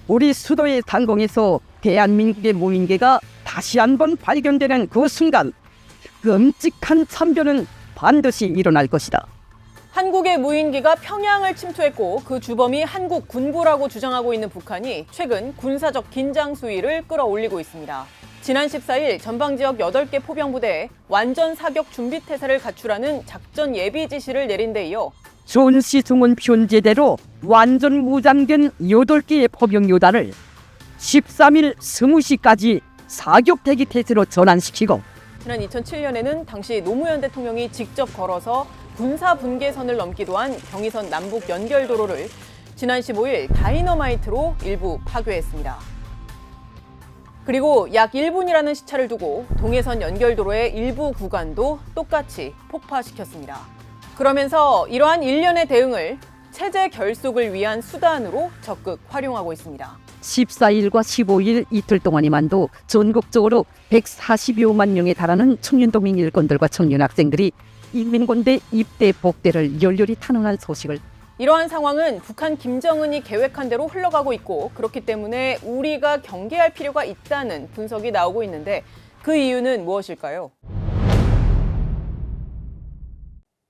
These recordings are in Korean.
우리 수도의 상공에서 대한민국의 무인기가 다시 한번 발견되는 그 순간 끔찍한 참변은 반드시 일어날 것이다. 한국의 무인기가 평양을 침투했고 그 주범이 한국 군부라고 주장하고 있는 북한이 최근 군사적 긴장 수위를 끌어올리고 있습니다. 지난 14일 전방지역 8개 포병부대에 완전 사격 준비 태세를 갖추라는 작전 예비 지시를 내린 데 이어 존시승은 편제대로 완전 무장된 8개의 포병요단을 13일 20시까지 사격 대기 태세로 전환시키고 지난 2007년에는 당시 노무현 대통령이 직접 걸어서 군사 분계선을 넘기도 한 경의선 남북 연결도로를 지난 15일 다이너마이트로 일부 파괴했습니다. 그리고 약 1분이라는 시차를 두고 동해선 연결도로의 일부 구간도 똑같이 폭파시켰습니다. 그러면서 이러한 일련의 대응을 체제 결속을 위한 수단으로 적극 활용하고 있습니다. 14일과 15일 이틀 동안이만도 전국적으로 140여만 명에 달하는 청년동맹 일꾼들과 청년 학생들이 인민군대 입대 복대를 열렬히 탄원한 소식을 이러한 상황은 북한 김정은이 계획한 대로 흘러가고 있고 그렇기 때문에 우리가 경계할 필요가 있다는 분석이 나오고 있는데 그 이유는 무엇일까요?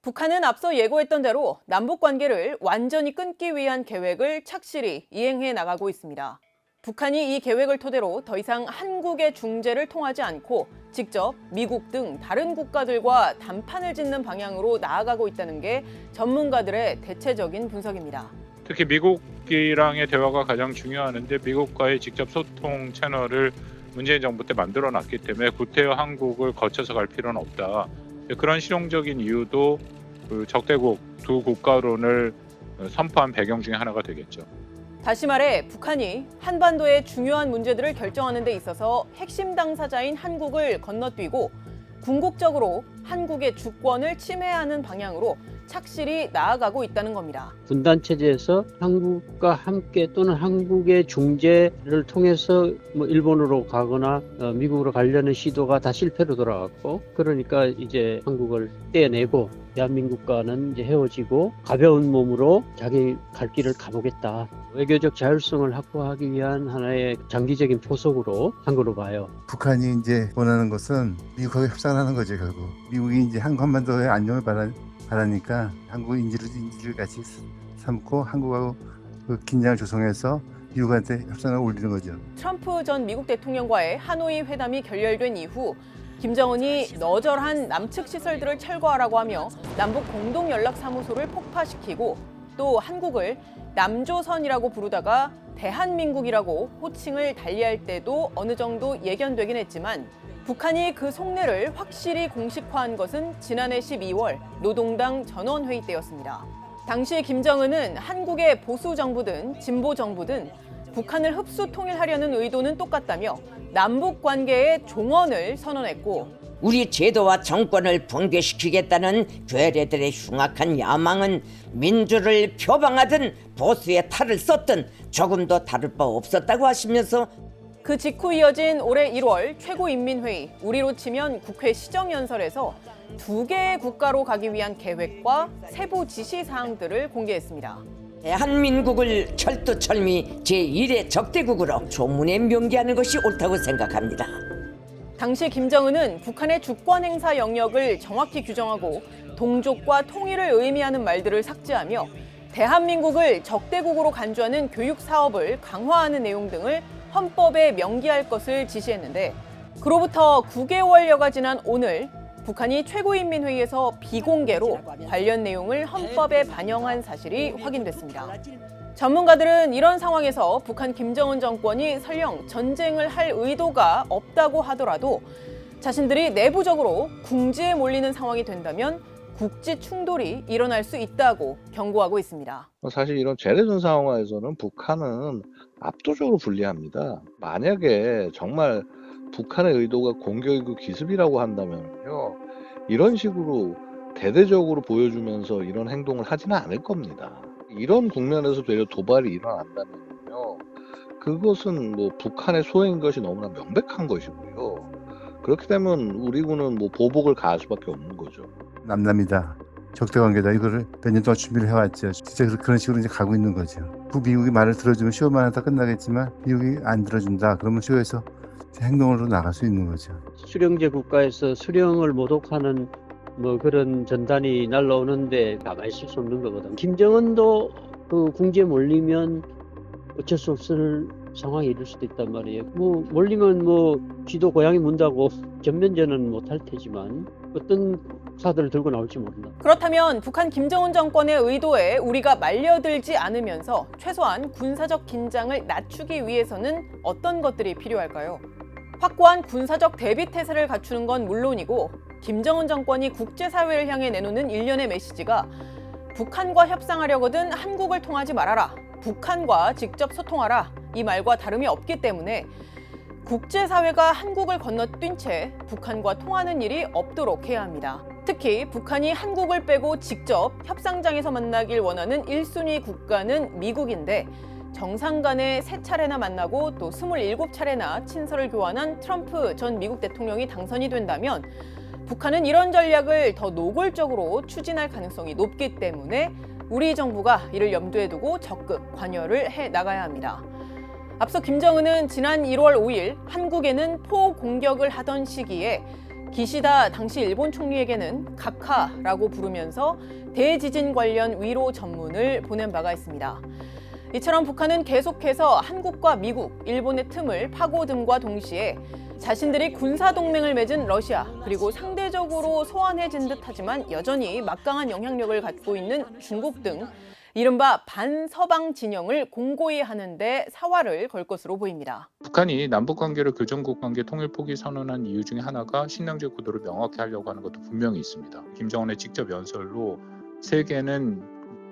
북한은 앞서 예고했던 대로 남북 관계를 완전히 끊기 위한 계획을 착실히 이행해 나가고 있습니다. 북한이 이 계획을 토대로 더 이상 한국의 중재를 통하지 않고 직접 미국 등 다른 국가들과 담판을 짓는 방향으로 나아가고 있다는 게 전문가들의 대체적인 분석입니다. 특히 미국이랑의 대화가 가장 중요하는데 미국과의 직접 소통 채널을 문재인 정부 때 만들어놨기 때문에 구태여 한국을 거쳐서 갈 필요는 없다. 그런 실용적인 이유도 그 적대국 두 국가론을 선포한 배경 중에 하나가 되겠죠. 다시 말해 북한이 한반도의 중요한 문제들을 결정하는 데 있어서 핵심 당사자인 한국을 건너뛰고 궁극적으로 한국의 주권을 침해하는 방향으로 착실히 나아가고 있다는 겁니다. 분단 체제에서 한국과 함께 또는 한국의 중재를 통해서 일본으로 가거나 미국으로 가려는 시도가 다 실패로 돌아갔고, 그러니까 이제 한국을 떼어내고 대한민국과는 이제 헤어지고 가벼운 몸으로 자기 갈 길을 가보겠다. 외교적 자율성을 확보하기 위한 하나의 장기적인 포석으로 한 걸로 봐요. 북한이 이제 원하는 것은 미국하고 협상하는 거죠, 결국. 미국이 이제 한반도의 안정을 바라니까 한국 인지를 같이 삼고 한국하고 그 긴장을 조성해서 미국한테 협상을 올리는 거죠. 트럼프 전 미국 대통령과의 하노이 회담이 결렬된 이후 김정은이 너절한 남측 시설들을 철거하라고 하며 남북 공동연락사무소를 폭파시키고 또 한국을 남조선이라고 부르다가 대한민국이라고 호칭을 달리할 때도 어느 정도 예견되긴 했지만 북한이 그 속내를 확실히 공식화한 것은 지난해 12월 노동당 전원회의 때였습니다. 당시 김정은은 한국의 보수 정부든 진보 정부든 북한을 흡수 통일하려는 의도는 똑같다며 남북 관계의 종언을 선언했고 우리 제도와 정권을 붕괴시키겠다는 괴뢰들의 흉악한 야망은 민주를 표방하든 보수의 탈을 썼든 조금도 다를 바 없었다고 하시면서 그 직후 이어진 올해 1월 최고인민회의, 우리로 치면 국회 시정연설에서 2개의 국가로 가기 위한 계획과 세부 지시사항들을 공개했습니다. 대한민국을 철두철미 제1의 적대국으로 조문에 명기하는 것이 옳다고 생각합니다. 당시 김정은은 북한의 주권 행사 영역을 정확히 규정하고 동족과 통일을 의미하는 말들을 삭제하며 대한민국을 적대국으로 간주하는 교육 사업을 강화하는 내용 등을 헌법에 명기할 것을 지시했는데 그로부터 9개월여가 지난 오늘 북한이 최고인민회의에서 비공개로 관련 내용을 헌법에 반영한 사실이 확인됐습니다. 전문가들은 이런 상황에서 북한 김정은 정권이 설령 전쟁을 할 의도가 없다고 하더라도 자신들이 내부적으로 궁지에 몰리는 상황이 된다면 국지 충돌이 일어날 수 있다고 경고하고 있습니다. 사실 이런 재래전 상황에서는 북한은 압도적으로 불리합니다. 만약에 정말 북한의 의도가 공격이고 기습이라고 한다면요, 이런 식으로 대대적으로 보여주면서 이런 행동을 하지는 않을 겁니다. 이런 국면에서 되려 도발이 일어난다면요, 그것은 북한의 소행인 것이 너무나 명백한 것이고요. 그렇게 되면 우리군은 보복을 가할 수밖에 없는 거죠. 남납니다. 적대 관계다. 이거를 몇 년 동안 준비를 해왔죠. 진짜 그런 식으로 이제 가고 있는 거죠. 미국이 말을 들어주면 쇼만 하다 끝나겠지만 미국이 안 들어준다. 그러면 쇼에서 행동으로 나갈 수 있는 거죠. 수령제 국가에서 수령을 모독하는 뭐 그런 전단이 날라오는데 가만히 있을 수 없는 거거든. 김정은도 그 궁지에 몰리면 어쩔 수 없을 상황이 이를 수도 있단 말이에요. 뭐 몰리면 뭐 쥐도 고양이 문다고 전면전은 못할 테지만 어떤 사들을 들고 나올지 모른다. 그렇다면 북한 김정은 정권의 의도에 우리가 말려들지 않으면서 최소한 군사적 긴장을 낮추기 위해서는 어떤 것들이 필요할까요? 확고한 군사적 대비태세를 갖추는 건 물론이고 김정은 정권이 국제사회를 향해 내놓는 일련의 메시지가 북한과 협상하려거든 한국을 통하지 말아라. 북한과 직접 소통하라. 이 말과 다름이 없기 때문에 국제사회가 한국을 건너뛴 채 북한과 통하는 일이 없도록 해야 합니다. 특히 북한이 한국을 빼고 직접 협상장에서 만나길 원하는 1순위 국가는 미국인데 정상 간에 3차례나 만나고 또 27차례나 친서를 교환한 트럼프 전 미국 대통령이 당선이 된다면 북한은 이런 전략을 더 노골적으로 추진할 가능성이 높기 때문에 우리 정부가 이를 염두에 두고 적극 관여를 해 나가야 합니다. 앞서 김정은은 지난 1월 5일 한국에는 포 공격을 하던 시기에 기시다 당시 일본 총리에게는 각하라고 부르면서 대지진 관련 위로 전문을 보낸 바가 있습니다. 이처럼 북한은 계속해서 한국과 미국, 일본의 틈을 파고듦과 동시에 자신들이 군사동맹을 맺은 러시아 그리고 상대적으로 소원해진 듯하지만 여전히 막강한 영향력을 갖고 있는 중국 등 이른바 반서방 진영을 공고히 하는데 사활을 걸 것으로 보입니다. 북한이 남북관계를 교전국 관계 통일 포기 선언한 이유 중에 하나가 신냉제 구도를 명확히 하려고 하는 것도 분명히 있습니다. 김정은의 직접 연설로 세계는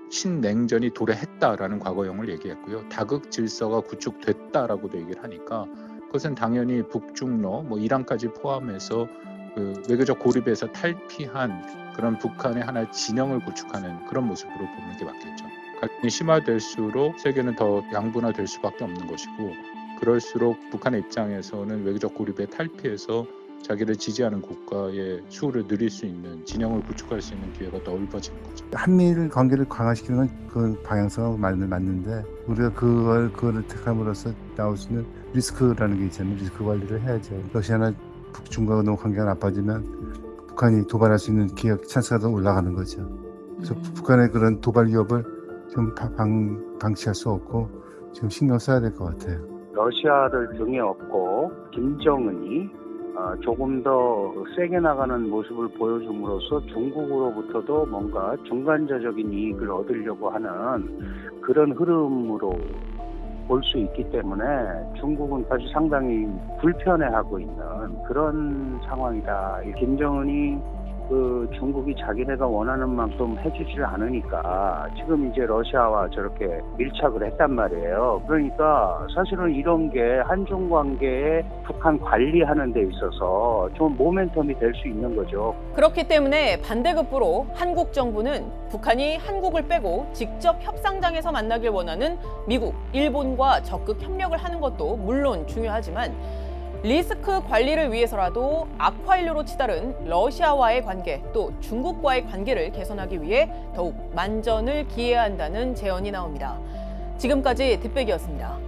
신냉전이 도래했다라는 과거형을 얘기했고요. 다극 질서가 구축됐다라고도 얘기를 하니까 그것은 당연히 북중러, 이란까지 포함해서 그 외교적 고립에서 탈피한 그런 북한의 하나의 진영을 구축하는 그런 모습으로 보는 게 맞겠죠. 갈등이 심화될수록 세계는 더 양분화될 수밖에 없는 것이고 그럴수록 북한의 입장에서는 외교적 고립에 탈피해서 자기를 지지하는 국가의 수를 누릴 수 있는 진영을 구축할 수 있는 기회가 넓어지는 거죠. 한미일 관계를 강화시키는 건 그 방향성하고 맞는데 우리가 그거를 택함으로써 나올 수 있는 리스크라는 게 있잖아요. 리스크 관리를 해야죠. 러시아나 북중과 너무 관계가 나빠지면 북한이 도발할 수 있는 기회 찬스가 더 올라가는 거죠. 그래서 북한의 그런 도발 위협을 좀 방치할 수 없고 지금 신경 써야 될 것 같아요. 러시아를 등에 업고 김정은이 조금 더 세게 나가는 모습을 보여줌으로써 중국으로부터도 뭔가 중간자적인 이익을 얻으려고 하는 그런 흐름으로 볼 수 있기 때문에 중국은 사실 상당히 불편해하고 있는 그런 상황이다. 김정은이 중국이 자기네가 원하는 만큼 해주지 않으니까 지금 이제 러시아와 저렇게 밀착을 했단 말이에요. 그러니까 사실은 이런 게 한중 관계에 북한 관리하는 데 있어서 좀 모멘텀이 될 수 있는 거죠. 그렇기 때문에 반대급부로 한국 정부는 북한이 한국을 빼고 직접 협상장에서 만나길 원하는 미국, 일본과 적극 협력을 하는 것도 물론 중요하지만 리스크 관리를 위해서라도 악화인류로 치달은 러시아와의 관계 또 중국과의 관계를 개선하기 위해 더욱 만전을 기해야 한다는 제언이 나옵니다. 지금까지 뒷배기였습니다.